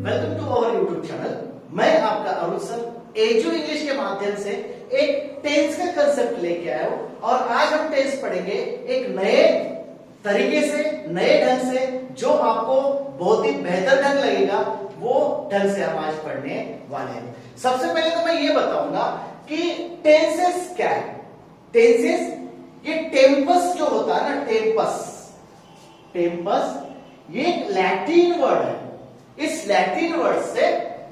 Welcome to our YouTube channel. मैं आपका Arun sir edu English के माध्यम से एक टेंस का कंसेप्ट लेके आया हूं और आज हम टेंस पढ़ेंगे एक नए तरीके से, नए ढंग से, जो आपको बहुत ही बेहतर ढंग लगेगा वो ढंग से हम आज पढ़ने वाले हैं। सबसे पहले तो मैं ये बताऊंगा कि टेंसेस क्या है। टेंसेस, ये टेम्पस जो होता है ना, टेम्पस ये एक लैटिन वर्ड है। इस लैटिन वर्ड से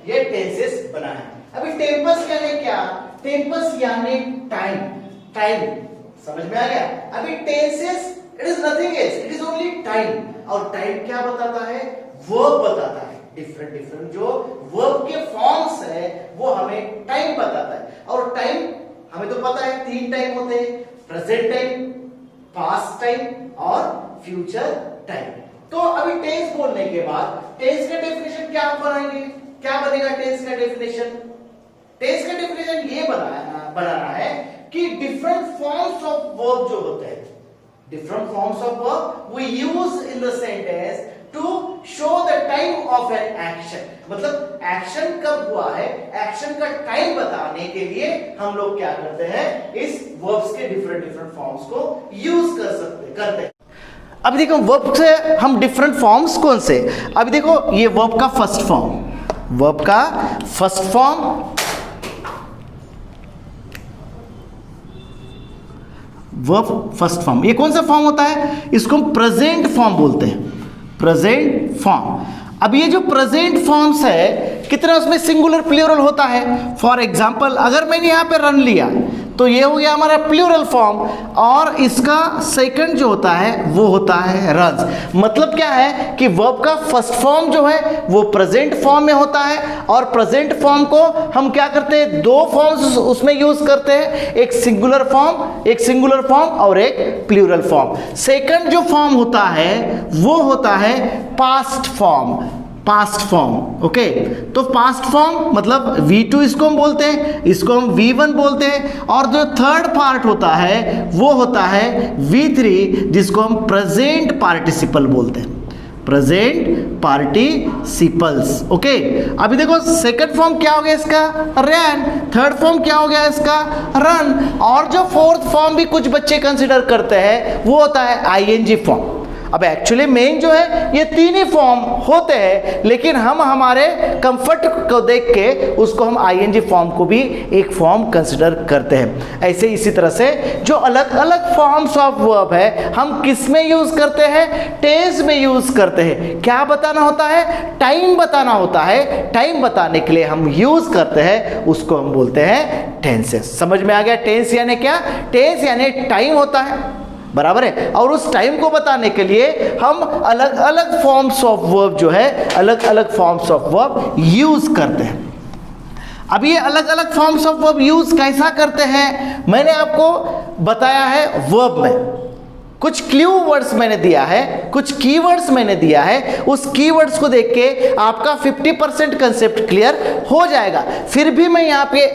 ये टेंसेस बना है। अभी टेम्पस यानी क्या? टेम्पस यानी टाइम। टाइम समझ में आ गया? अभी tenses it is nothing else, it is only time. और टाइम क्या बताता है? वर्ब बताता है। डिफरेंट डिफरेंट जो वर्ब के फॉर्म्स है वो हमें टाइम बताता है। और टाइम हमें तो पता है 3 टाइम होते हैं, प्रेजेंट टाइम, पास्ट टाइम और फ्यूचर टाइम। तो अभी टेंस बोलने के बाद टेंस का डेफिनेशन क्या बनाएंगे? क्या बनेगा टेंस का डेफिनेशन? टेंस का डेफिनेशन ये बनाना है कि डिफरेंट फॉर्म्स ऑफ वर्ब जो होते हैं, different forms of verb we use in the sentence to show the time of an action. मतलब एक्शन कब हुआ है, एक्शन का टाइम बताने के लिए हम लोग क्या करते हैं, इस वर्ब्स के डिफरेंट डिफरेंट फॉर्म्स को यूज करते हैं। अब देखो वर्ब से हम डिफरेंट फॉर्म्स कौन से? अभी देखो ये वर्ब का फर्स्ट फॉर्म, वर्ब का first form, verb first form, ये कौन सा फॉर्म होता है? इसको हम प्रेजेंट फॉर्म बोलते हैं। Present form. अब ये जो प्रेजेंट फॉर्म्स है कितना उसमें सिंगुलर प्लूरल होता है? फॉर एग्जांपल अगर मैंने यहां पे रन लिया तो ये हो गया हमारा प्लूरल फॉर्म और इसका सेकंड जो होता है वो होता है रन्स। मतलब क्या है कि वर्ब का फर्स्ट फॉर्म जो है वो प्रेजेंट फॉर्म में होता है और प्रेजेंट फॉर्म को हम क्या करते हैं, 2 फॉर्म्स उसमें यूज करते हैं, एक सिंगुलर फॉर्म और एक प्लूरल फॉर्म। सेकंड जो फॉर्म होता है वो होता है पास्ट फॉर्म। ओके, तो पास्ट फॉर्म मतलब V2 इसको हम बोलते हैं, इसको हम V1 बोलते हैं। और जो थर्ड पार्ट होता है वो होता है V3 जिसको हम प्रेजेंट पार्टिसिपल बोलते हैं, प्रेजेंट पार्टिसिपल्स। ओके, अभी देखो सेकंड फॉर्म क्या हो गया इसका? रैन। थर्ड फॉर्म क्या हो गया इसका? रन। और जो फोर्थ फॉर्म भी कुछ बच्चे कंसिडर करते हैं वो होता है ING फॉर्म। अब एक्चुअली मेन जो है ये 3 ही फॉर्म होते हैं, लेकिन हम हमारे कंफर्ट को देख के उसको हम ING फॉर्म को भी एक फॉर्म कंसिडर करते हैं। ऐसे इसी तरह से जो अलग अलग फॉर्म्स ऑफ वर्ब है हम किस में यूज करते हैं? टेंस में यूज करते हैं। क्या बताना होता है? टाइम बताना होता है। टाइम बताने के लिए हम यूज करते हैं, उसको हम बोलते हैं टेंसेस। समझ में आ गया? टेंस यानी क्या? टेंस यानी टाइम होता है, बराबर है। और उस टाइम को बताने के लिए हम अलग अलग फॉर्म्स ऑफ वर्ब जो है, अलग अलग फॉर्म्स ऑफ वर्ब यूज करते हैं। अब ये अलग अलग फॉर्म्स ऑफ वर्ब यूज कैसा करते हैं मैंने आपको बताया है। वर्ब में कुछ क्लू वर्ड्स मैंने दिया है, कुछ कीवर्ड्स मैंने दिया है। उस कीवर्ड्स को देख के आपका 50% कंसेप्ट क्लियर हो जाएगा। फिर भी मैं यहाँ पे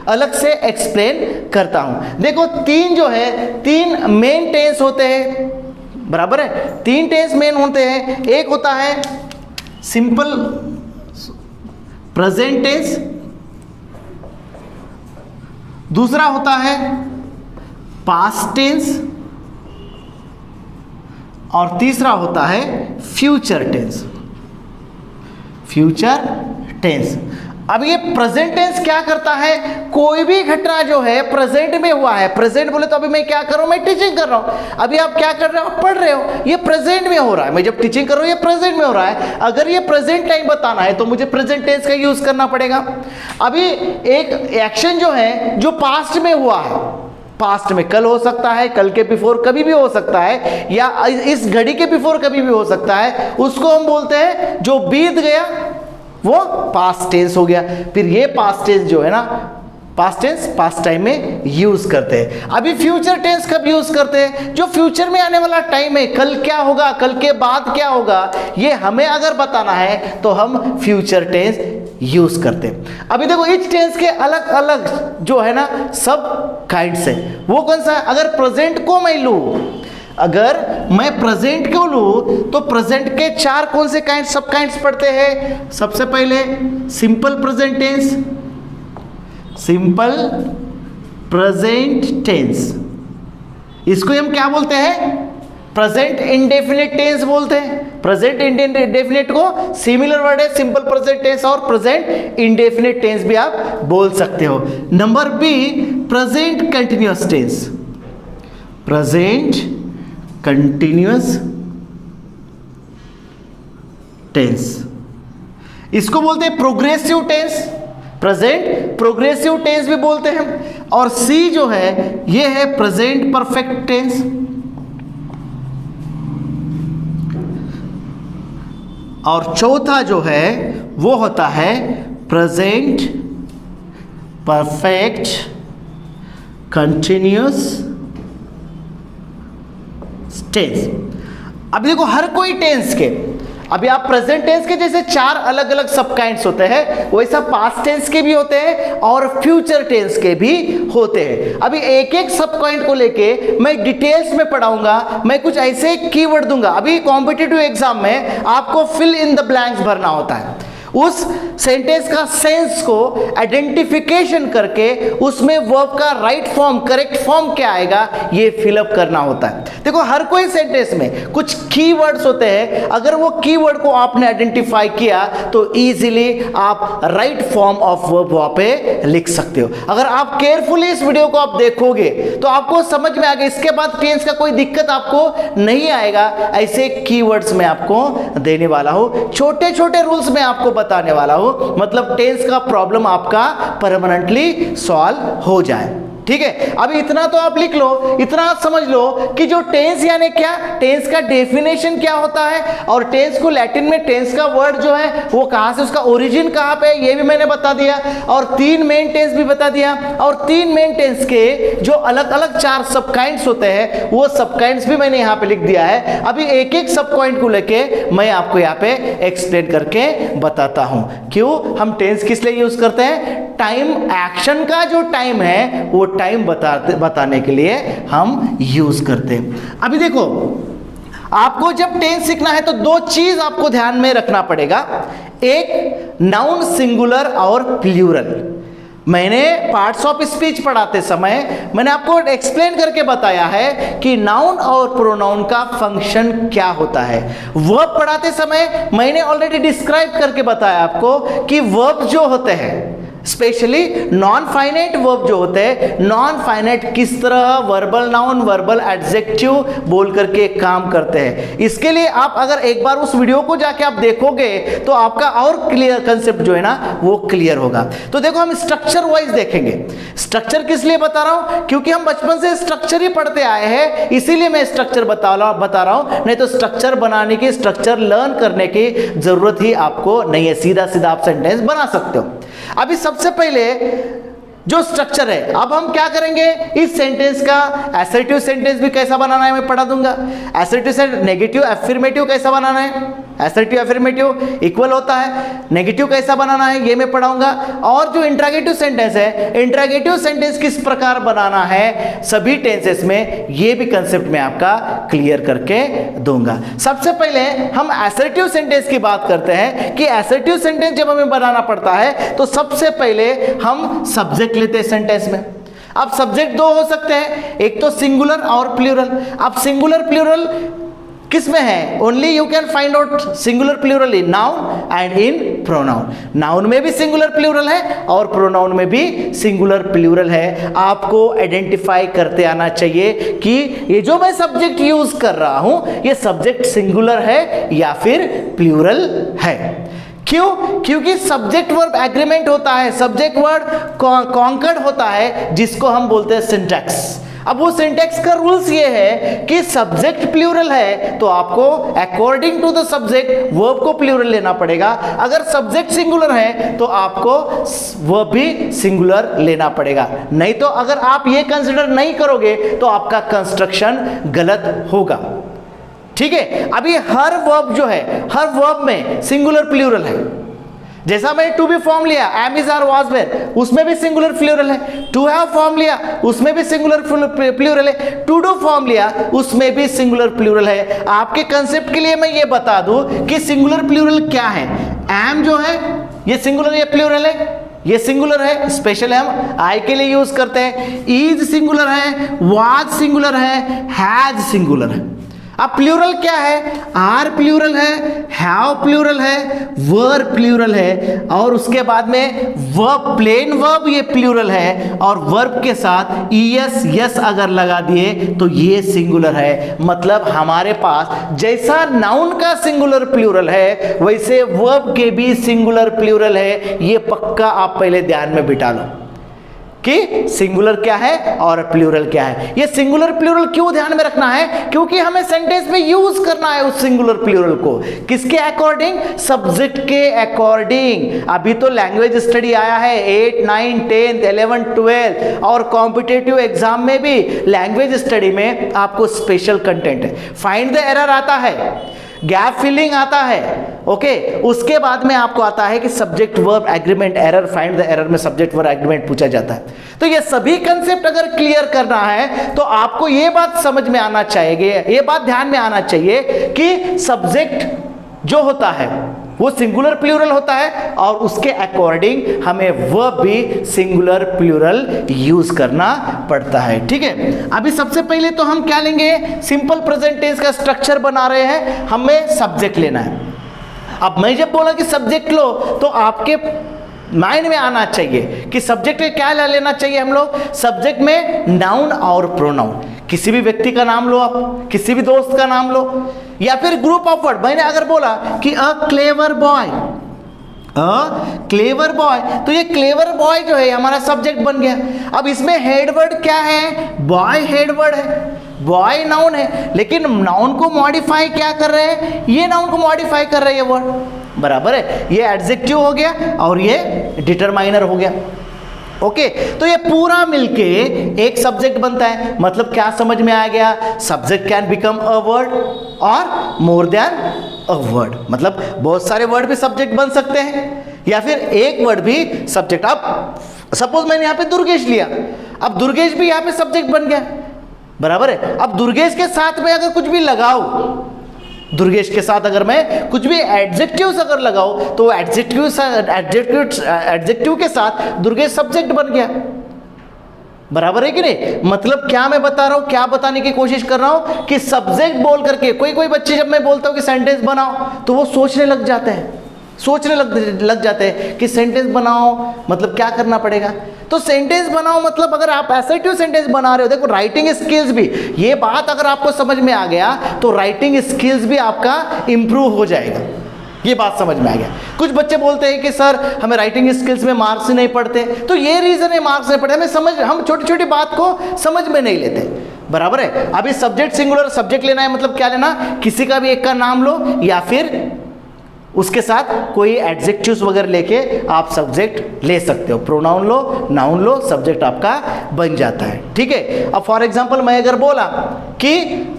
अलग से एक्सप्लेन करता हूं। देखो 3 जो है, 3 मेन टेंस होते हैं, बराबर है। 3 टेंस मेन होते हैं। एक होता है सिंपल प्रेजेंट टेंस, दूसरा होता है पास्ट टेंस और तीसरा होता है फ्यूचर टेंस। अब ये प्रेजेंट टेंस क्या करता है? कोई भी घटना जो है प्रेजेंट में हुआ है, प्रेजेंट बोले तो अभी मैं क्या कर रहा हूं, मैं टीचिंग कर रहा हूं। अभी आप क्या कर रहे हो? पढ़ रहे हो। ये प्रेजेंट में हो रहा है। मैं जब टीचिंग कर रहा हूं ये प्रेजेंट में हो रहा है। अगर ये प्रेजेंट टाइम बताना है तो मुझे प्रेजेंट टेंस का यूज करना पड़ेगा। अभी एक एक्शन जो है जो पास्ट में हुआ है, पास्ट में कल हो सकता है, कल के बिफोर कभी भी हो सकता है, या इस घड़ी के बिफोर कभी भी हो सकता है, उसको हम बोलते हैं जो बीत गया वो पास्ट टेंस हो गया। फिर ये पास्ट टेंस जो है ना, पास्ट टेंस पास्ट टाइम में यूज करते हैं। अभी फ्यूचर टेंस कब यूज करते हैं? जो फ्यूचर में आने वाला टाइम है, कल क्या होगा, कल के बाद क्या होगा, ये हमें अगर बताना है तो हम फ्यूचर टेंस यूज करते हैं। अभी देखो इच टेंस के अलग अलग जो है ना सब काइंड्स है। वो कौन सा है? अगर प्रेजेंट को मैं लूं, अगर मैं प्रेजेंट को लूं तो प्रेजेंट के 4 कौन से काइंड सब काइंड्स पढ़ते हैं? सबसे पहले simple present tense, simple present tense, इसको हम क्या बोलते हैं? प्रेजेंट इंडेफिनिट टेंस बोलते हैं। प्रेजेंट इंडेफिनिट को सिमिलर वर्ड है सिंपल प्रेजेंट टेंस और प्रेजेंट इंडेफिनिट टेंस भी आप बोल सकते हो। Number B, present continuous tense, present continuous tense, इसको बोलते हैं progressive tense, present progressive tense भी बोलते हैं। और सी जो है ये है प्रेजेंट परफेक्ट टेंस। और चौथा जो है वो होता है प्रेजेंट परफेक्ट कंटिन्यूअस टेंस। अब देखो हर कोई टेंस के, अभी आप प्रेजेंट टेंस के जैसे 4 अलग अलग सब काइंड्स होते हैं, वैसा पास्ट टेंस के भी होते हैं और फ्यूचर टेंस के भी होते हैं। अभी एक एक सब काइंड को लेके मैं डिटेल्स में पढ़ाऊंगा, मैं कुछ ऐसे कीवर्ड दूंगा। अभी कॉम्पिटिटिव एग्जाम में आपको फिल इन द ब्लैंक्स भरना होता है, उस सेंटेंस का सेंस को आइडेंटिफिकेशन करके उसमें वर्ब का राइट फॉर्म, करेक्ट फॉर्म क्या आएगा ये फिलअप करना होता है। देखो हर कोई सेंटेंस में कुछ कीवर्ड्स होते हैं, अगर वो कीवर्ड को आपने आइडेंटिफाई किया तो इजीली आप राइट फॉर्म ऑफ वर्ब वहां पे लिख सकते हो। अगर आप केयरफुली इस वीडियो को आप देखोगे तो आपको समझ में आ गया, इसके बाद टेंस का कोई दिक्कत आपको नहीं आएगा। ऐसे कीवर्ड्स में आपको देने वाला हूं, छोटे छोटे रूल्स में आपको बताने वाला हूं, मतलब टेंस का प्रॉब्लम आपका परमानेंटली सॉल्व हो जाए। ठीक है, अभी इतना तो आप लिख लो, इतना आप समझ लो कि जो टेंस यानी क्या, टेंस का डेफिनेशन क्या होता है, और टेंस को लैटिन में टेंस का वर्ड जो है वो कहां से, उसका ओरिजिन कहां पे ये भी मैंने बता दिया, और 3 मेन टेंस भी बता दिया, और 3 मेन टेंस के जो अलग अलग 4 सब काइंड्स होते हैं वो सब काइंड्स भी मैंने यहां पे लिख दिया है। अभी एक एक सब काइंड को लेके मैं आपको यहां पे एक्सप्लेन करके बताता हूं। क्यों हम टेंस किस लिए यूज करते हैं? टाइम, एक्शन का जो टाइम है वो टाइम बताने के लिए हम यूज करते हैं। अभी देखो आपको जब टेंस सीखना है तो 2 चीज आपको ध्यान में रखना पड़ेगा, एक नाउन सिंगुलर और प्लूरल। मैंने पार्ट्स ऑफ स्पीच पढ़ाते समय मैंने आपको एक्सप्लेन करके बताया है कि नाउन और प्रोनाउन का फंक्शन क्या होता है। वर्ब पढ़ाते समय मैंने ऑलरेडी डिस्क्राइब करके बताया आपको कि वर्ब जो होते हैं, स्पेशली नॉन फाइनाइट वर्ब जो होते हैं, नॉन फाइनाइट किस तरह वर्बल नाउन, वर्बल एडजेक्टिव बोल करके काम करते हैं। इसके लिए आप अगर एक बार उस वीडियो को जाके आप देखोगे तो आपका और क्लियर कंसेप्ट जो है ना वो क्लियर होगा। तो देखो हम स्ट्रक्चर वाइज देखेंगे। स्ट्रक्चर किस लिए बता रहा हूं? क्योंकि हम बचपन से स्ट्रक्चर ही पढ़ते आए हैं, इसीलिए मैं स्ट्रक्चर बता रहा हूं, नहीं तो स्ट्रक्चर बनाने की, स्ट्रक्चर लर्न करने की जरूरत ही आपको नहीं है, सीधा सीधा आप सेंटेंस बना सकते हो। अभी सबसे पहले जो स्ट्रक्चर है, अब हम क्या करेंगे, इस सेंटेंस का असर्टिव सेंटेंस भी कैसा बनाना है मैं पढ़ा दूंगा। असर्टिव सेंटेंस, नेगेटिव एफर्मेटिव कैसा बनाना है, असर्टिव एफर्मेटिव इक्वल होता है, नेगेटिव कैसा बनाना है ये मैं पढ़ाऊंगा। और जो इंट्रोगेटिव सेंटेंस है, इंट्रोगेटिव सेंटेंस किस प्रकार बनाना है सभी टेंसेस में, ये भी कंसेप्ट मैं आपका क्लियर करके दूंगा। सबसे पहले हम असर्टिव सेंटेंस की बात करते हैं कि असर्टिव सेंटेंस जब हमें बनाना पड़ता है तो सबसे पहले हम सब्जेक्ट लेते हैं सेंटेंस में। अब सब्जेक्ट 2 हो सकते हैं, एक तो सिंगुलर और प्लूरल। अब सिंगुलर प्लूरल किस में है? Only you can find out singular plural in noun and in pronoun. Noun में भी सिंगुलर प्लूरल है और प्रोनाउन में भी सिंगुलर प्लूरल है। आपको आइडेंटिफाई करते आना चाहिए कि ये जो मैं सब्जेक्ट यूज कर रहा हूं ये सब्जेक्ट सिंगुलर है या फिर प्लूरल है। क्यों? क्योंकि सब्जेक्ट वर्ब एग्रीमेंट होता है, सब्जेक्ट वर्ड कॉन्कर्ड होता है, जिसको हम बोलते हैं सिंटैक्स। अब वो सिंटैक्स का रूल्स ये है कि सब्जेक्ट प्लूरल है तो आपको according to the subject verb को प्लूरल लेना पड़ेगा। अगर सब्जेक्ट सिंगुलर है तो आपको वर्ब भी सिंगुलर लेना पड़ेगा, नहीं तो अगर आप ये कंसिडर नहीं करोगे तो आपका कंस्ट्रक्शन गलत होगा। ठीक है, अभी हर वर्ब जो है, हर वर्ब में सिंगुलर प्लूरल है, जैसा मैंने टू बी फॉर्म लिया, am is are was were, उसमें भी सिंगुलर प्लूरल है। टू हैव फॉर्म लिया, उसमें भी सिंगुलर प्लूरल है। टू डू फॉर्म लिया, उसमें भी सिंगुलर प्लूरल है। आपके कंसेप्ट के लिए मैं ये बता दूं कि सिंगुलर प्लूरल क्या है। एम जो है ये सिंगुलर या प्लूरल है, ये सिंगुलर है, स्पेशल हम आई के लिए यूज करते हैं। इज सिंगुलर है, वाज सिंगुलर है, हैज सिंगुलर है। अब प्लूरल क्या है, आर प्लूरल है, हैव प्लूरल है, वर प्लूरल है, और उसके बाद में वर्ब, प्लेन वर्ब ये प्लूरल है, और वर्ब के साथ ईएस यस अगर लगा दिए तो ये सिंगुलर है। मतलब हमारे पास जैसा नाउन का सिंगुलर प्लूरल है वैसे वर्ब के भी सिंगुलर प्लूरल है। ये पक्का आप पहले ध्यान में बिठा लो कि सिंगुलर क्या है और प्लूरल क्या है। ये सिंगुलर प्लूरल क्यों ध्यान में रखना है, क्योंकि हमें सेंटेंस में यूज करना है उस सिंगुलर प्लूरल को। किसके अकॉर्डिंग, सब्जेक्ट के अकॉर्डिंग। अभी तो लैंग्वेज स्टडी आया है 8, 9, 10, 11, 12 और कॉम्पिटिटिव एग्जाम में भी लैंग्वेज स्टडी में आपको स्पेशल कंटेंट है। फाइंड द एरर आता है, गैप फिलिंग आता है, ओके। उसके बाद में आपको आता है कि subject verb agreement error, find the error में सब्जेक्ट वर्ब एग्रीमेंट पूछा जाता है। तो ये सभी कंसेप्ट अगर क्लियर करना है तो आपको ये बात समझ में आना चाहिए, ये बात ध्यान में आना चाहिए कि सब्जेक्ट जो होता है वो सिंगुलर प्लूरल होता है और उसके अकॉर्डिंग हमें वर्ब भी सिंगुलर प्लूरल यूज करना पड़ता है। ठीक है, अभी सबसे पहले तो हम क्या लेंगे, सिंपल प्रेजेंट टेंस का स्ट्रक्चर बना रहे हैं, हमें सब्जेक्ट लेना है। अब मैं जब बोला कि सब्जेक्ट लो तो आपके माइंड में आना चाहिए कि सब्जेक्ट में क्या लेना चाहिए हम लोग। सब्जेक्ट में नाउन और प्रोनाउन, किसी भी व्यक्ति का नाम लो आप, किसी भी दोस्त का नाम लो, या फिर ग्रुप ऑफ वर्ड। मैंने अगर बोला कि a clever boy, clever boy, तो ये क्लेवर बॉय जो है हमारा सब्जेक्ट बन गया। अब इसमें हेड वर्ड क्या है, बॉय हेड वर्ड है, बॉय नाउन है, लेकिन नाउन को मॉडिफाई क्या कर रहे हैं, ये नाउन को मॉडिफाई कर रहे हैं ये वर्ड, बराबर है। ये एडजेक्टिव हो गया और ये डिटरमाइनर हो गया, ओके। तो ये पूरा मिलके एक सब्जेक्ट बनता है। मतलब क्या समझ में आ गया, subject can become a word और मोर देन अ वर्ड। मतलब बहुत सारे वर्ड भी सब्जेक्ट बन सकते हैं या फिर एक वर्ड भी सब्जेक्ट। अब सपोज मैंने यहाँ पे दुर्गेश लिया, अब दुर्गेश भी यहाँ पे सब्जेक्ट बन गया, बराबर है। अब दुर्गेश के साथ में अगर कुछ भी लगाओ, दुर्गेश के साथ अगर मैं कुछ भी एडजेक्टिव्स अगर लगाओ तो एडजेक्टिव के साथ दुर्गेश सब्जेक्ट बन गया, बराबर है कि नहीं। मतलब क्या मैं बता रहा हूं, क्या बताने की कोशिश कर रहा हूं कि सब्जेक्ट बोल करके कोई बच्चे, जब मैं बोलता हूं कि सेंटेंस बनाओ तो वो सोचने लग जाते हैं, लग जाते हैं कि सेंटेंस बनाओ मतलब क्या करना पड़ेगा। तो सेंटेंस बनाओ मतलब अगर आप असर्टिव सेंटेंस बना रहे हो, देखो राइटिंग स्किल्स भी, ये बात अगर आपको समझ में आ गया तो राइटिंग स्किल्स भी आपका इंप्रूव हो जाएगा। ये बात समझ में आ गया। कुछ बच्चे बोलते हैं कि सर हमें राइटिंग स्किल्स में मार्क्स नहीं पड़ते, तो ये रीजन है मार्क्स नहीं पड़ते, हम छोटी छोटी बात को समझ में नहीं लेते, बराबर है। अभी सब्जेक्ट सिंगुलर सब्जेक्ट लेना है, मतलब क्या लेना, किसी का भी एक का नाम लो या फिर उसके साथ कोई एडजेक्टिव्स वगैरह लेके आप सब्जेक्ट ले सकते हो। प्रोनाउन लो, नाउन लो, सब्जेक्ट आपका बन जाता है। ठीक है, अब फॉर एग्जांपल मैं अगर बोला कि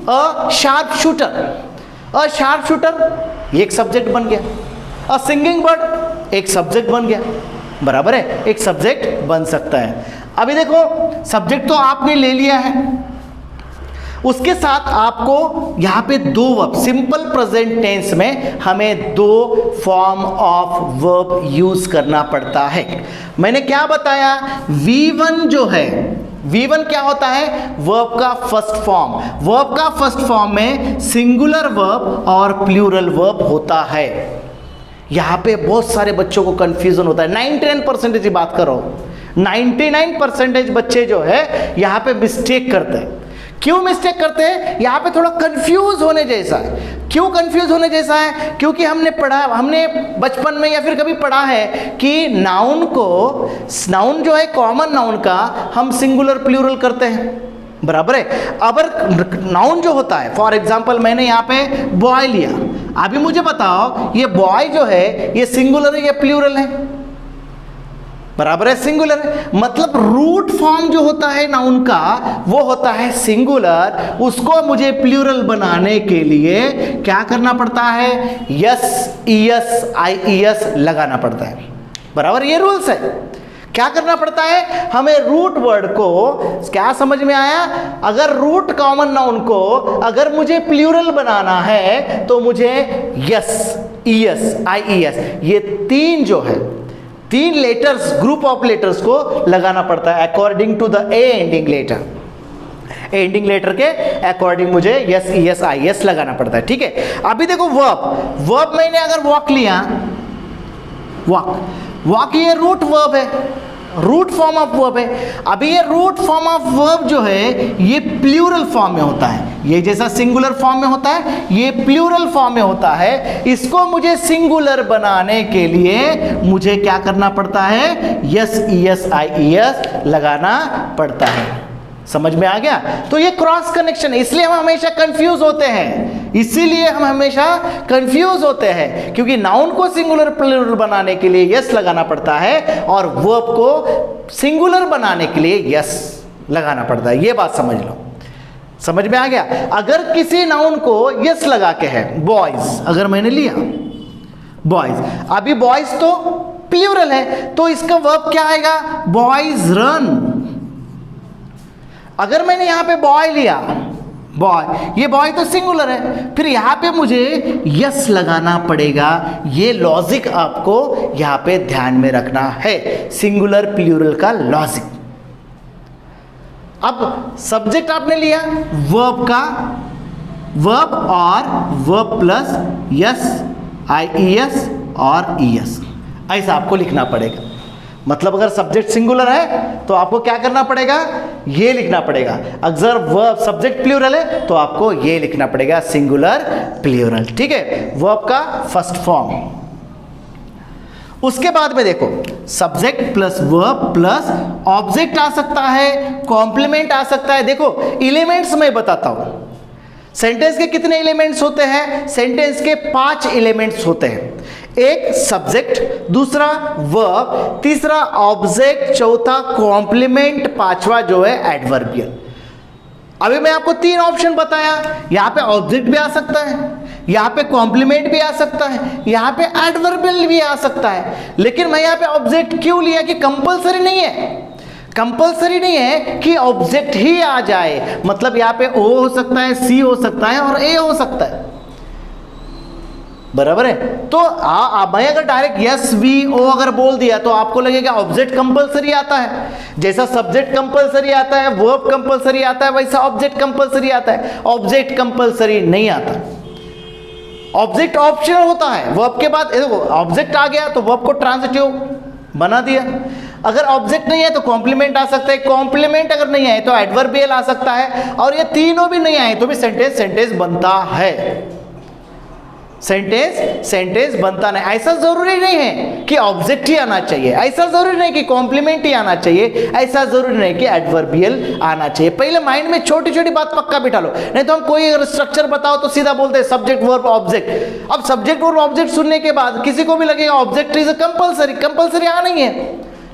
अ शार्प शूटर एक सब्जेक्ट बन गया, अ सिंगिंग बर्ड एक सब्जेक्ट बन गया, बराबर है, एक सब्जेक्ट बन सकता है। अभी देखो सब्जेक्ट तो आपने ले लिया है, उसके साथ आपको यहाँ पे दो वर्ब, सिंपल प्रेजेंट टेंस में हमें दो फॉर्म ऑफ वर्ब यूज करना पड़ता है। मैंने क्या बताया, V1 जो है, V1 क्या होता है, वर्ब का फर्स्ट फॉर्म। वर्ब का फर्स्ट फॉर्म में सिंगुलर वर्ब और प्लूरल वर्ब होता है। यहाँ पे बहुत सारे बच्चों को कंफ्यूजन होता है, 99% की बात करो, 99% बच्चे जो है यहाँ पे मिस्टेक करते हैं। क्यों मिस्टेक करते हैं, यहाँ पे थोड़ा कंफ्यूज होने जैसा है। क्यों कंफ्यूज होने जैसा है, क्योंकि हमने बचपन में या फिर कभी पढ़ा है कि नाउन जो है कॉमन नाउन का हम सिंगुलर प्लूरल करते हैं, बराबर है। अगर नाउन जो होता है, फॉर एग्जाम्पल मैंने यहाँ पे बॉय लिया, अभी मुझे बताओ ये बॉय जो है ये सिंगुलर है या प्लूरल है, बराबर है सिंगुलर है, मतलब रूट फॉर्म जो होता है नाउन का वो होता है सिंगुलर। उसको मुझे प्लूरल बनाने के लिए क्या करना पड़ता है, यस ईएस आईईएस लगाना पड़ता है। बराबर, ये रूल्स है। क्या करना पड़ता है, हमें रूट वर्ड को, क्या समझ में आया, अगर रूट कॉमन नाउन को अगर मुझे प्लूरल बनाना है तो मुझे यस ईएस आईईएस ये तीन जो है, तीन लेटर्स, ग्रुप ऑफ लेटर्स को लगाना पड़ता है according to the A ending letter. Ending letter के अकॉर्डिंग मुझे यस ईएस आईएस लगाना पड़ता है। ठीक है, अभी देखो वर्ब मैंने अगर वॉक लिया, वॉक ये रूट वर्ब है, रूट फॉर्म ऑफ वर्ब है। अभी ये रूट फॉर्म ऑफ वर्ब जो है ये प्लूरल फॉर्म में होता है, ये जैसा सिंगुलर फॉर्म में होता है ये प्लूरल फॉर्म में होता है। इसको मुझे सिंगुलर बनाने के लिए मुझे क्या करना पड़ता है, यस ईएस आईईएस लगाना पड़ता है। समझ में आ गया? तो ये क्रॉस कनेक्शन है, इसलिए हम हमेशा कंफ्यूज होते हैं, इसीलिए हम हमेशा कंफ्यूज होते हैं, क्योंकि नाउन को सिंगुलर प्लूरल बनाने के लिए यस लगाना पड़ता है और वर्ब को सिंगुलर बनाने के लिए यस लगाना पड़ता है। ये बात समझ लो, समझ में आ गया? अगर किसी नाउन को यस लगा के है, बॉयज अगर मैंने लिया बॉयज, अभी बॉयज तो प्लूरल है तो इसका वर्ब क्या आएगा, बॉयज रन। अगर मैंने यहां पे बॉय लिया, बॉय, ये बॉय तो सिंगुलर है, फिर यहां पे मुझे यस लगाना पड़ेगा। ये लॉजिक आपको यहां पे ध्यान में रखना है, सिंगुलर प्लूरल का लॉजिक। अब सब्जेक्ट आपने लिया वर्ब का, वर्ब और वर्ब प्लस यस आईईएस और ईएस, ऐसा आपको लिखना पड़ेगा। मतलब अगर सब्जेक्ट सिंगुलर है तो आपको क्या करना पड़ेगा, ये लिखना पड़ेगा। अगर वर्ब सब्जेक्ट प्लूरल है तो आपको ये लिखना पड़ेगा, सिंगुलर प्लूरल। ठीक है, वर्ब का फर्स्ट फॉर्म। उसके बाद में देखो subject plus verb plus object आ सकता है, कॉम्प्लीमेंट आ सकता है। देखो एलिमेंट्स मैं बताता हूं, सेंटेंस के कितने एलिमेंट्स होते हैं, सेंटेंस के 5 एलिमेंट्स होते हैं। एक सब्जेक्ट, दूसरा वर्ब, तीसरा ऑब्जेक्ट, चौथा कॉम्प्लीमेंट, पांचवा जो है एडवर्बियल। अभी मैं आपको 3 ऑप्शन बताया, यहां पे ऑब्जेक्ट भी आ सकता है, यहां पे कॉम्प्लीमेंट भी आ सकता है, यहां पे एडवर्बियल भी आ सकता है। लेकिन मैं यहां पे ऑब्जेक्ट क्यों लिया कि कंपलसरी नहीं है, कंपलसरी नहीं है कि ऑब्जेक्ट ही आ जाए। मतलब यहां पे ओ हो सकता है, सी हो सकता है और ए हो सकता है। बराबर है? तो मैं अगर डायरेक्ट यस वी ओ अगर बोल दिया तो आपको लगेगा ऑब्जेक्ट कंपलसरी आता है। जैसा सब्जेक्ट कंपलसरी आता है, वर्ब कंपलसरी आता है, वैसा ऑब्जेक्ट कंपलसरी आता है। ऑब्जेक्ट कंपलसरी नहीं आता, ऑब्जेक्ट ऑप्शनल होता है। वर्ब के बाद देखो ऑब्जेक्ट आ गया तो वर्ब को ट्रांजिटिव बना दिया। अगर ऑब्जेक्ट नहीं है तो कॉम्प्लीमेंट आ सकता है, कॉम्प्लीमेंट अगर नहीं आए तो एडवर्बियल आ सकता है, और ये तीनों भी नहीं आए तो भी सेंटेंस बनता है। सेंटेंस बनता नहीं। ऐसा जरूरी नहीं है कि ऑब्जेक्ट ही आना चाहिए, ऐसा जरूरी नहीं कि कॉम्प्लीमेंट ही आना चाहिए, ऐसा जरूरी नहीं कि एडवर्बियल आना चाहिए। पहले माइंड में छोटी छोटी बात पक्का बिठा लो, नहीं तो हम कोई अगर स्ट्रक्चर बताओ तो सीधा बोलते हैं सब्जेक्ट वर्ब ऑब्जेक्ट। अब सब्जेक्ट वर्ब ऑब्जेक्ट सुनने के बाद किसी को भी लगेगा ऑब्जेक्ट इज कंपलसरी आना ही है,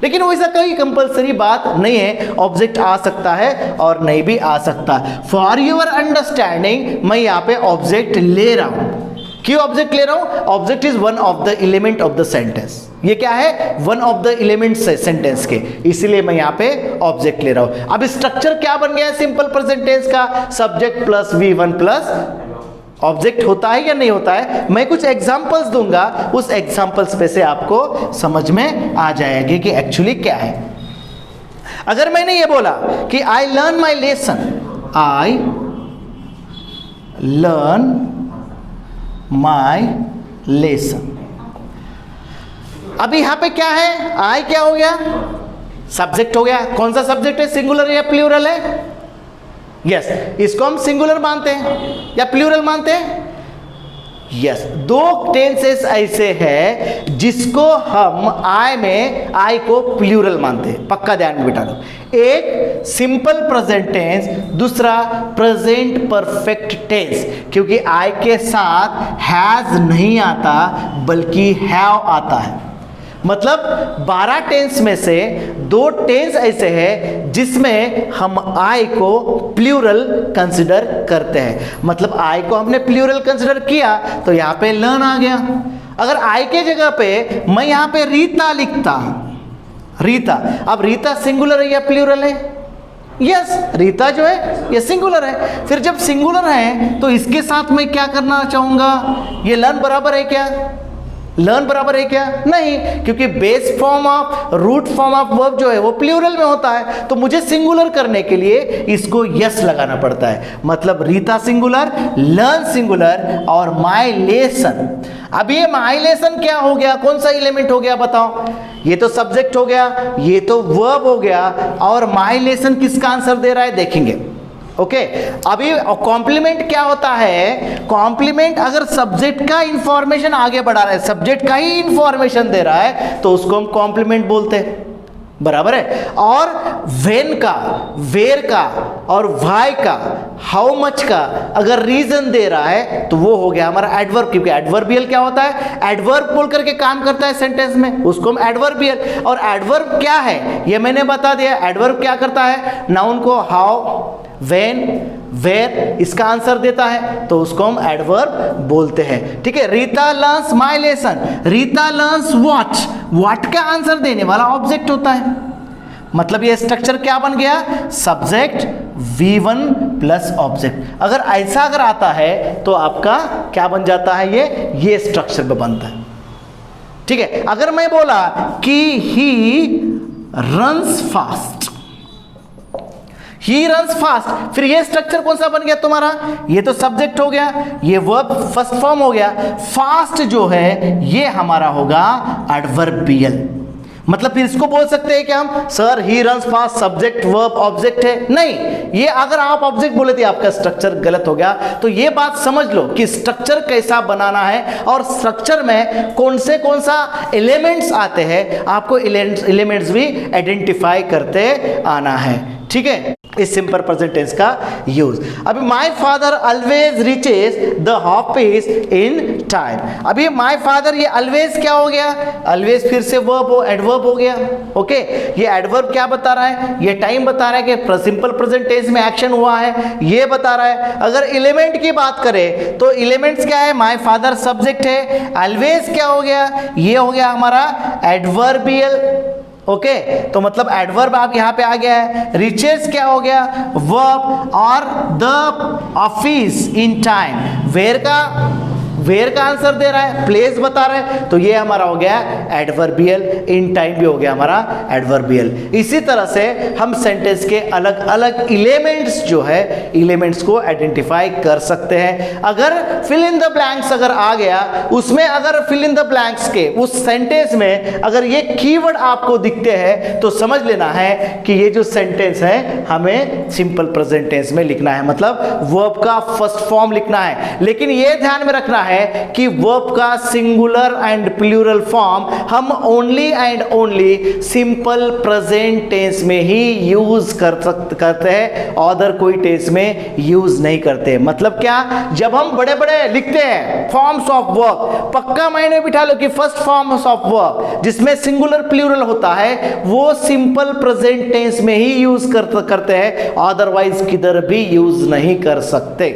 लेकिन वैसा कोई कंपलसरी बात नहीं है। ऑब्जेक्ट आ सकता है और नहीं भी आ सकता। फॉर योर अंडरस्टैंडिंग मैं यहाँ पे ऑब्जेक्ट ले रहा हूं। क्यों ऑब्जेक्ट ले रहा हूं? Object is one of the element of the sentence. ये क्या है? वन ऑफ द एलिमेंट्स है सेंटेंस के, इसलिए मैं यहाँ पे ऑब्जेक्ट ले रहा हूं। अब स्ट्रक्चर क्या बन गया है सिंपल प्रेजेंट टेंस का? Subject plus V1 plus object होता है या नहीं होता है? मैं कुछ एग्जांपल्स दूंगा, उस एग्जांपल्स पे से आपको समझ में आ जाएगी कि एक्चुअली क्या है। अगर मैंने ये बोला कि I learn my lesson, I learn my lesson, अभी यहां पे क्या है? आई क्या हो गया? सब्जेक्ट हो गया। कौन सा सब्जेक्ट है? सिंगुलर या प्लूरल है? यस, इसको हम सिंगुलर मानते हैं या प्लूरल मानते हैं? यस, दो टेंसेस ऐसे हैं जिसको हम आई में आई को प्लूरल मानते हैं, पक्का ध्यान में बिठा लो। एक सिंपल प्रेजेंट टेंस, दूसरा प्रेजेंट परफेक्ट टेंस, क्योंकि आई के साथ हैज नहीं आता बल्कि हैव आता है। मतलब 12 टेंस में से 2 टेंस ऐसे हैं जिसमें हम आई को प्लूरल कंसिडर करते हैं। मतलब आई को हमने प्लूरल कंसिडर किया तो यहां पे लर्न आ गया। अगर आई के जगह पे मैं यहां पे रीता लिखता, रीता, अब रीता सिंगुलर है या प्लूरल है? यस, रीता जो है ये सिंगुलर है। फिर जब सिंगुलर है तो इसके साथ मैं क्या करना चाहूंगा? ये लर्न बराबर है क्या? लर्न बराबर है क्या? नहीं, क्योंकि base form of root form of verb जो है वो प्लूरल में होता है, तो मुझे सिंगुलर करने के लिए इसको यस लगाना पड़ता है। मतलब रीता सिंगुलर, लर्न सिंगुलर और माय लेसन। अब ये माय लेसन क्या हो गया? कौन सा एलिमेंट हो गया बताओ? ये तो सब्जेक्ट हो गया, ये तो वर्ब हो गया, और माय लेसन किसका आंसर दे रहा है देखेंगे। ओके, अभी कॉम्प्लीमेंट क्या होता है? कॉम्प्लीमेंट अगर सब्जेक्ट का इंफॉर्मेशन आगे बढ़ा रहा है, सब्जेक्ट का ही इंफॉर्मेशन दे रहा है, तो उसको हम कॉम्प्लीमेंट बोलते हैं, बराबर है। और व्हेन का, वेयर का और व्हाई का, हाउ मच का अगर रीजन दे रहा है तो वो हो गया हमारा एडवर्ब, क्योंकि एडवर्बियल क्या होता है? एडवर्ब बोल करके काम करता है सेंटेंस में, उसको हम एडवर्बियल। और एडवर्ब क्या है ये मैंने बता दिया। एडवर्ब क्या करता है? नाउन को हाउ, व्हेन, वेयर इसका आंसर देता है, तो उसको हम एडवर्ब बोलते हैं। ठीक है, Rita learns my lesson, Rita learns what, what का आंसर देने वाला ऑब्जेक्ट होता है। मतलब ये स्ट्रक्चर क्या बन गया? Subject V1 plus object. अगर ऐसा अगर आता है तो आपका क्या बन जाता है? ये स्ट्रक्चर में बनता है। ठीक है, अगर मैं बोला कि he runs fast, he runs fast, फिर ये स्ट्रक्चर कौन सा बन गया तुम्हारा? ये तो सब्जेक्ट हो गया, ये वर्ब फर्स्ट फॉर्म हो गया। फास्ट जो है ये हमारा होगा एडवर्बियल। मतलब फिर इसको बोल सकते हैं कि हम sir he runs fast subject verb object है? नहीं, ये अगर आप ऑब्जेक्ट बोले थे आपका स्ट्रक्चर गलत हो गया। तो ये बात समझ लो कि स्ट्रक्चर कैसा बनाना है और स्ट्रक्चर में कौन सा एलिमेंट्स आते हैं, आपको एलिमेंट्स भी आइडेंटिफाई करते आना है। ठीक है, इस सिंपल प्रेजेंट टेंस का यूज। अभी my father always reaches the office in time. अभी माय फादर, ये ऑलवेज क्या हो गया? ऑलवेज फिर से वर्ब हो, एडवर्ब हो गया। ओके, ये एडवर्ब क्या बता रहा है? ये टाइम बता रहा है कि सिंपल प्रेजेंट टेंस में एक्शन हुआ है, ये बता रहा है। अगर एलिमेंट की बात करें तो एलिमेंट्स क्या है? माय फादर सब्जेक्ट है, ऑलवेज क्या हो गया? ये हो गया हमारा एडवर्बियल। ओके, तो मतलब एडवर्ब आप यहां पे आ गया है। रिचेस क्या हो गया? वर्ब। और the office in time, where का आंसर दे रहा है, प्लेस बता रहा है, तो ये हमारा हो गया एडवर्बियल। इन टाइम भी हो गया हमारा एडवर्बियल। इसी तरह से हम सेंटेंस के अलग अलग एलिमेंट्स जो है, एलिमेंट्स को आइडेंटिफाई कर सकते हैं। अगर फिल इन द ब्लैंक्स अगर आ गया, उसमें अगर फिल इन द ब्लैंक्स के उस सेंटेंस में अगर ये कीवर्ड आपको दिखते हैं तो समझ लेना है कि ये जो सेंटेंस है हमें सिंपल प्रेजेंट टेंस में लिखना है, मतलब वर्ब का फर्स्ट फॉर्म लिखना है। लेकिन ये ध्यान में रखना है कि वर्ब का सिंगुलर एंड प्लूरल फॉर्म हम only and only simple present tense में ही यूज करते हैं, अदर कोई टेंस में यूज नहीं करते। मतलब क्या? जब हम बड़े बड़े लिखते हैं फॉर्म्स ऑफ वर्ब, पक्का मायने बिठा लो कि फर्स्ट फॉर्म्स ऑफ वर्ब जिसमें सिंगुलर प्लूरल होता है वो सिंपल प्रेजेंट टेंस में ही यूज करते हैं, अदरवाइज किधर भी यूज नहीं कर सकते।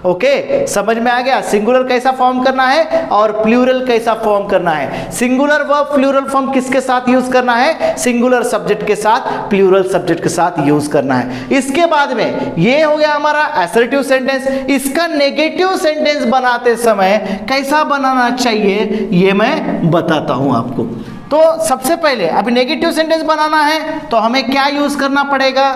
ओके, समझ में आ गया? सिंगुलर कैसा फॉर्म करना है और प्लूरल कैसा फॉर्म करना है। सिंगुलर वर्ब प्लूरल फॉर्म किसके साथ यूज करना है? सिंगुलर सब्जेक्ट के साथ, प्लूरल सब्जेक्ट के साथ यूज करना है। इसके बाद में ये हो गया हमारा असर्टिव सेंटेंस। इसका नेगेटिव सेंटेंस बनाते समय कैसा बनाना चाहिए ये मैं बताता हूं आपको। तो सबसे पहले अभी नेगेटिव सेंटेंस बनाना है तो हमें क्या यूज करना पड़ेगा?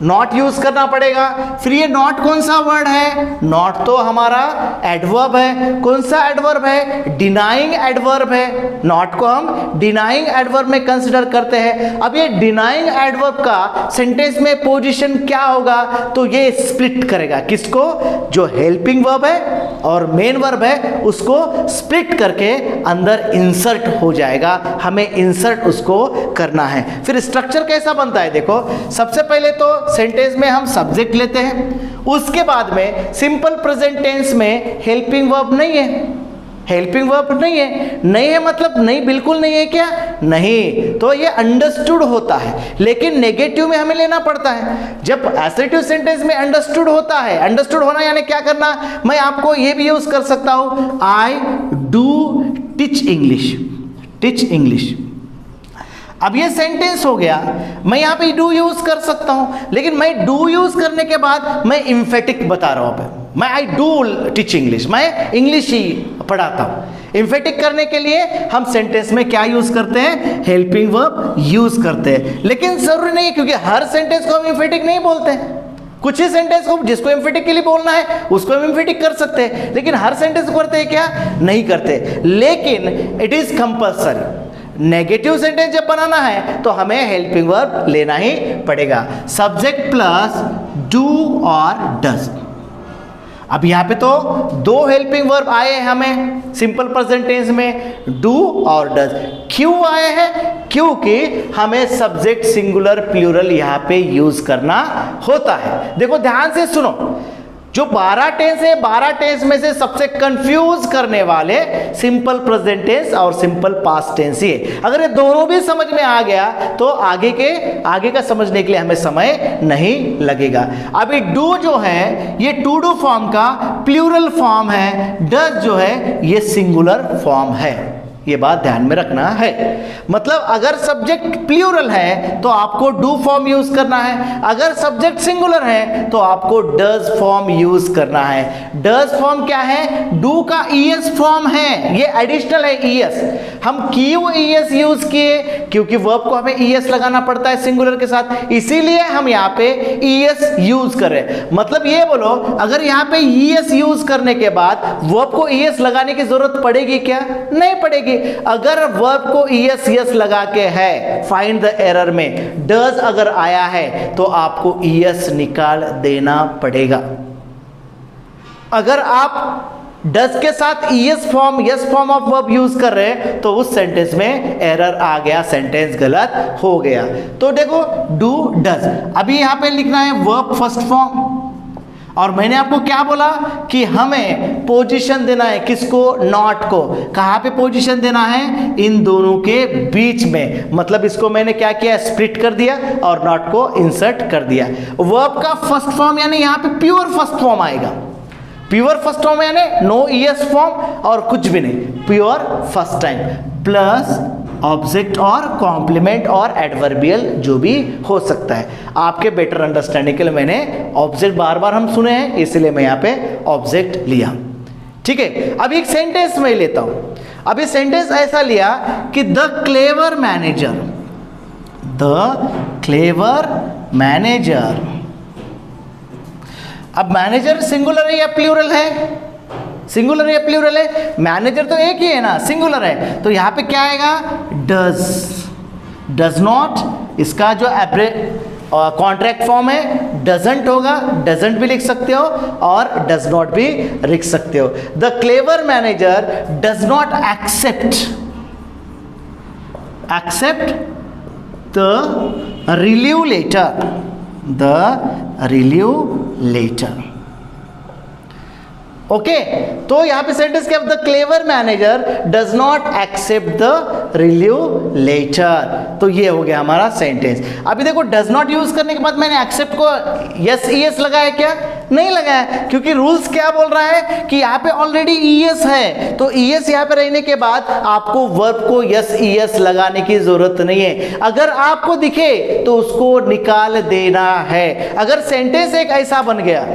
नॉट यूज करना पड़ेगा। फिर ये नॉट कौन सा वर्ड है? नॉट तो हमारा एडवर्ब है। कौन सा एडवर्ब है? डिनाइंग एडवर्ब है। नॉट को हम डिनाइंग एडवर्ब में कंसिडर करते हैं। अब ये डिनाइंग एडवर्ब का सेंटेंस में पोजीशन क्या होगा? तो ये स्प्लिट करेगा किसको? जो हेल्पिंग वर्ब है और मेन वर्ब है उसको स्प्लिट करके अंदर इंसर्ट हो जाएगा। हमें इंसर्ट उसको करना है। फिर स्ट्रक्चर कैसा बनता है? देखो, सबसे पहले तो सेंटेंस में हम सब्जेक्ट लेते हैं, उसके बाद में सिंपल प्रेजेंट टेंस में हेल्पिंग वर्ब नहीं है, हेल्पिंग वर्ब नहीं है। नहीं है मतलब नहीं, बिल्कुल नहीं है क्या? नहीं, तो ये अंडरस्टूड होता है, लेकिन नेगेटिव में हमें लेना पड़ता है। जब असर्टिव सेंटेंस में अंडरस्टूड होता है, अंडरस्टूड होना यानी क्या करना, मैं आपको ये भी यूज कर सकता हूं, I do teach English, teach English. अब ये सेंटेंस हो गया, मैं यहाँ पे डू यूज कर सकता हूं, लेकिन मैं डू यूज करने के बाद मैं इम्फेटिक बता रहा हूं, मैं आई डू टीच इंग्लिश, मैं इंग्लिश ही पढ़ाता हूं। इम्फेटिक करने के लिए हम सेंटेंस में क्या यूज करते हैं? हेल्पिंग वर्ब यूज करते हैं, लेकिन जरूरी नहीं है, क्योंकि हर सेंटेंस को हम इम्फेटिक नहीं बोलते हैं। कुछ ही सेंटेंस को जिसको एम्फेटिक के लिए बोलना है उसको हम एम्फेटिक कर सकते हैं, लेकिन हर सेंटेंस को करते हैं क्या? नहीं करते। लेकिन it is compulsory, negative sentence जब बनाना है तो हमें हेल्पिंग वर्ब लेना ही पड़ेगा, सब्जेक्ट प्लस डू और डज। अब यहां पे तो दो हेल्पिंग वर्ब आए हैं हमें सिंपल प्रेजेंट टेंस में, डू और डज। क्यों आए हैं? क्योंकि हमें सब्जेक्ट सिंगुलर प्लूरल यहां पे यूज करना होता है। देखो ध्यान से सुनो, जो 12 टेंस है, 12 टेंस में से सबसे कंफ्यूज करने वाले सिंपल प्रेजेंट टेंस और सिंपल पास्ट टेंस ही है। अगर ये दोनों भी समझ में आ गया तो आगे का समझने के लिए हमें समय नहीं लगेगा। अभी डू जो है ये टू डू फॉर्म का प्लूरल फॉर्म है, डज जो है ये सिंगुलर फॉर्म है, ये बात ध्यान में रखना है। मतलब अगर सब्जेक्ट प्लूरल है तो आपको डू फॉर्म यूज करना है, अगर सब्जेक्ट सिंगुलर है तो आपको डज फॉर्म यूज करना है। डज फॉर्म क्या है? डू का ईएस फॉर्म है, ये एडिशनल है ईएस। हम क्यों ईएस यूज किए? क्योंकि वर्ब को हमें ईएस लगाना पड़ता है सिंगुलर के साथ, इसीलिए हम यहाँ पे ईएस यूज कर रहे हैं। मतलब ये बोलो, अगर यहाँ पे ईएस यूज करने के बाद वर्ब को ईएस लगाने की जरूरत पड़ेगी क्या? नहीं पड़ेगी। अगर वर्ब को ईएस यस लगा के है फाइंड द एरर में, डज अगर आया है तो आपको ईएस निकाल देना पड़ेगा। अगर आप डज के साथ ES form, S form of verb use कर रहे हैं तो उस सेंटेंस में एरर आ गया, सेंटेंस गलत हो गया। तो देखो डू डज, अभी यहां पे लिखना है वर्ब फर्स्ट फॉर्म, और मैंने आपको क्या बोला कि हमें पोजीशन देना है, किसको? नॉट को। कहां पे पोजीशन देना है? इन दोनों के बीच में। मतलब इसको मैंने क्या किया? स्प्लिट कर दिया और नॉट को इंसर्ट कर दिया। वर्ब का फर्स्ट फॉर्म यानी यहां पे प्योर फर्स्ट फॉर्म आएगा। प्योर फर्स्ट फॉर्म यानी नो ईएस फॉर्म और कुछ भी नहीं, pure first time, plus object और कॉम्प्लीमेंट और एडवर्बियल जो भी हो सकता है। आपके बेटर अंडरस्टैंडिंग के लिए मैंने ऑब्जेक्ट बार बार हम सुने हैं, इसलिए मैं यहाँ पे ऑब्जेक्ट लिया। ठीक है, अब एक सेंटेंस में लेता हूं। अब ये सेंटेंस ऐसा लिया कि the clever manager, the clever manager. अब मैनेजर सिंगुलर है या प्लूरल है? सिंगुलर या प्लूरल है? मैनेजर तो एक ही है ना, सिंगुलर है, तो यहां पे क्या आएगा? Does, does not. इसका जो कॉन्ट्रैक्ट फॉर्म है डजंट होगा, डजंट भी लिख सकते हो और डज नॉट भी लिख सकते हो। The clever manager does not accept the relieve letter, the relieve letter. Okay, तो यहां पे सेंटेंस क्या? The clever manager does not accept the relieve letter. तो ये हो गया हमारा सेंटेंस। अभी देखो डज नॉट यूज करने के बाद मैंने एक्सेप्ट को यस ईएस लगाया क्या? नहीं लगाया, क्योंकि रूल्स क्या बोल रहा है कि यहाँ पे ऑलरेडी ईएस है, तो ईएस यहाँ पे रहने के बाद आपको वर्ब को यस ईएस लगाने की जरूरत नहीं है। अगर आपको दिखे तो उसको निकाल देना है। अगर सेंटेंस एक ऐसा बन गया,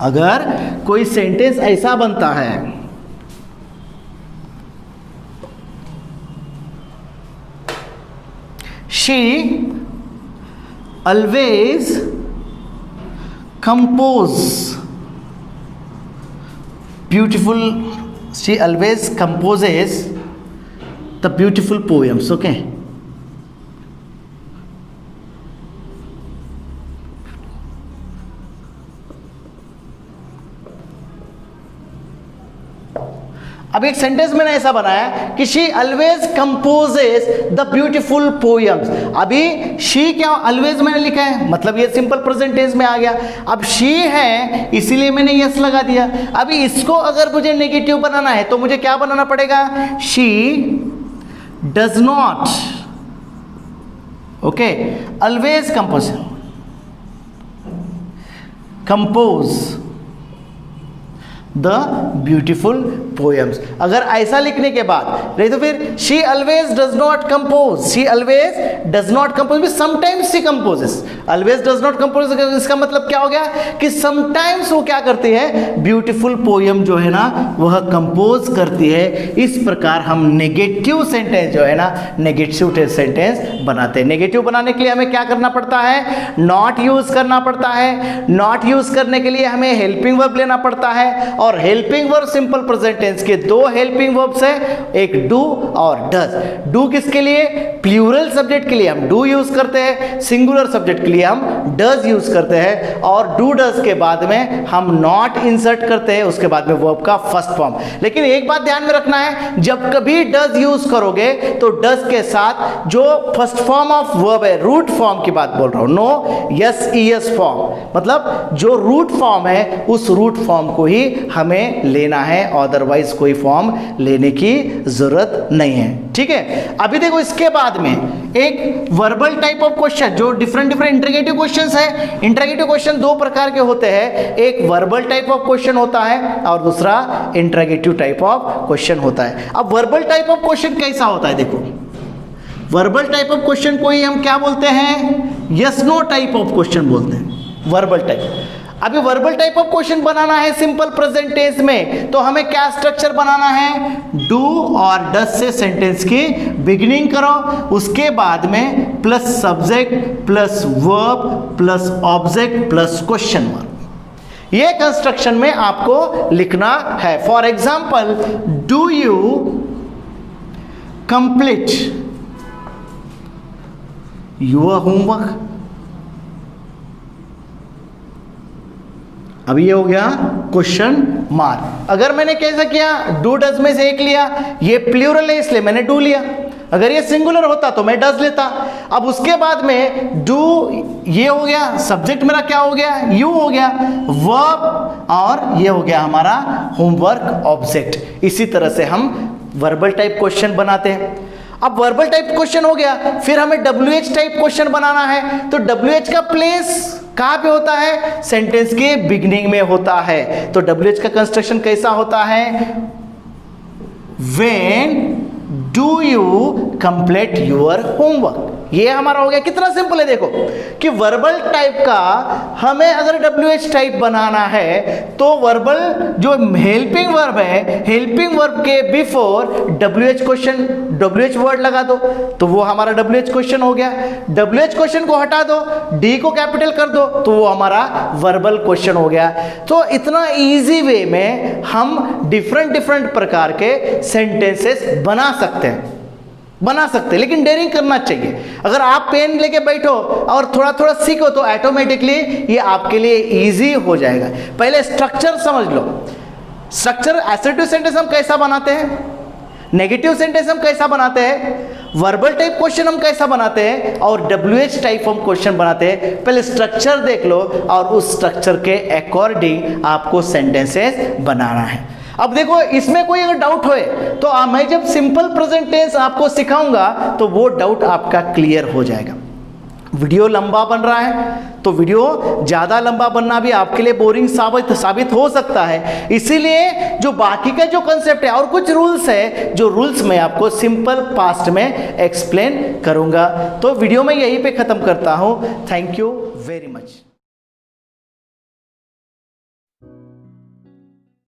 अगर कोई सेंटेंस ऐसा बनता है, she always compose beautiful, she always composes the beautiful poems. Okay, अब एक सेंटेंस मैंने ऐसा बनाया कि she always composes the beautiful poems. अभी शी क्या ऑलवेज मैंने लिखा है, मतलब ये सिंपल प्रेजेंट टेंस में आ गया। अब शी है इसीलिए मैंने यस लगा दिया। अभी इसको अगर मुझे नेगेटिव बनाना है तो मुझे क्या बनाना पड़ेगा, she does not, okay, always compose the beautiful poems. अगर ऐसा लिखने के बाद नहीं तो फिर she always does not compose, she always does not compose, sometimes she composes, always does not compose. इसका मतलब क्या हो गया कि समटाइम्स वो क्या करती है, ब्यूटीफुल पोएम जो है ना वह कंपोज करती है। इस प्रकार हम नेगेटिव सेंटेंस जो है ना, नेगेटिव सेंटेंस बनाते हैं। नेगेटिव बनाने के लिए हमें क्या करना पड़ता है, नॉट यूज करना पड़ता है। नॉट यूज करने के लिए हमें हेल्पिंग वर्ब लेना पड़ता है, और helping verb simple present tense के दो हेल्पिंग वर्ब्स है, एक डू और डज। डू किसके लिए, प्लूरल सब्जेक्ट के लिए हम डू यूज करते हैं, सिंगुलर सब्जेक्ट के लिए हम डज यूज करते हैं। और डू डज के बाद में हम नॉट इंसर्ट करते हैं, उसके बाद में वर्ब का फर्स्ट फॉर्म। लेकिन एक बात ध्यान में रखना है, जब कभी डज यूज करोगे तो डज के साथ जो फर्स्ट फॉर्म ऑफ वर्ब है, रूट फॉर्म की बात बोल रहा हूं, नो यस ईएस फॉर्म, मतलब जो रूट फॉर्म है उस रूट फॉर्म को ही हमें लेना है, अदरवाइज कोई फॉर्म लेने की जरूरत नहीं है। ठीक है, अभी देखो इसके बाद में एक वर्बल टाइप ऑफ क्वेश्चन, जो डिफरेंट इंटरोगेटिव क्वेश्चंस है। इंटरोगेटिव क्वेश्चन दो प्रकार के होते हैं, एक वर्बल टाइप ऑफ क्वेश्चन होता है और दूसरा इंटरोगेटिव टाइप ऑफ क्वेश्चन होता है। अब वर्बल टाइप ऑफ क्वेश्चन कैसा होता है, देखो वर्बल टाइप ऑफ क्वेश्चन को ही हम क्या बोलते हैं, yes no type of question बोलते हैं, वर्बल टाइप। अभी वर्बल टाइप ऑफ क्वेश्चन बनाना है सिंपल प्रेजेंट टेंस में, तो हमें क्या स्ट्रक्चर बनाना है, डू और डज से सेंटेंस की बिगिनिंग करो, उसके बाद में plus subject plus verb plus object plus question mark. ये कंस्ट्रक्शन में आपको लिखना है। For example, do you complete your homework. अभी ये हो गया क्वेश्चन मार्क। अगर मैंने कैसा किया, डू डज में से एक लिया, ये प्लूरल है इसलिए मैंने डू लिया, अगर ये सिंगुलर होता तो मैं डज लेता। अब उसके बाद में डू ये हो गया, सब्जेक्ट मेरा क्या हो गया, यू हो गया, वर्ब और ये हो गया हमारा होमवर्क ऑब्जेक्ट। इसी तरह से हम वर्बल टाइप क्वेश्चन बनाते हैं। अब वर्बल टाइप क्वेश्चन हो गया, फिर हमें WH टाइप क्वेश्चन बनाना है। तो WH का प्लेस कहां पे होता है, सेंटेंस के बिगिनिंग में होता है। तो WH का कंस्ट्रक्शन कैसा होता है, when do you complete your homework. ये हमारा हो गया। कितना सिंपल है देखो कि वर्बल टाइप का हमें अगर WH टाइप बनाना है तो वर्बल जो हेल्पिंग वर्ब है, हेल्पिंग वर्ब के before WH question, WH word लगा दो तो वो हमारा WH क्वेश्चन हो गया। WH क्वेश्चन को हटा दो, D को कैपिटल कर दो तो वो हमारा वर्बल क्वेश्चन हो गया। तो इतना इजी वे में हम डिफरेंट प्रकार के सेंटेंसेस बना सकते हैं, लेकिन डेयरिंग करना चाहिए। अगर आप पेन लेके बैठो और थोड़ा सीखो तो ऑटोमेटिकली ये आपके लिए इजी हो जाएगा। पहले स्ट्रक्चर समझ लो। स्ट्रक्चर, असर्टिव सेंटेंस हम कैसा बनाते हैं, नेगेटिव सेंटेंस हम कैसा बनाते हैं, वर्बल टाइप क्वेश्चन हम कैसा बनाते हैं और WH टाइप हम क्वेश्चन बनाते हैं। पहले स्ट्रक्चर देख लो और उस स्ट्रक्चर के अकॉर्डिंग आपको सेंटेंसेस बनाना है। अब देखो इसमें कोई अगर डाउट होए तो मैं जब सिंपल प्रेजेंट टेंस आपको सिखाऊंगा तो वो डाउट आपका क्लियर हो जाएगा। वीडियो लंबा बन रहा है तो वीडियो ज़्यादा लंबा बनना भी आपके लिए बोरिंग साबित हो सकता है। इसीलिए जो बाकी का जो कंसेप्ट है और कुछ रूल्स है, जो रूल्स मैं आपको सिंपल पास्ट में एक्सप्लेन करूंगा। तो वीडियो में यहीं पे ख़त्म करता हूँ। Thank you very much.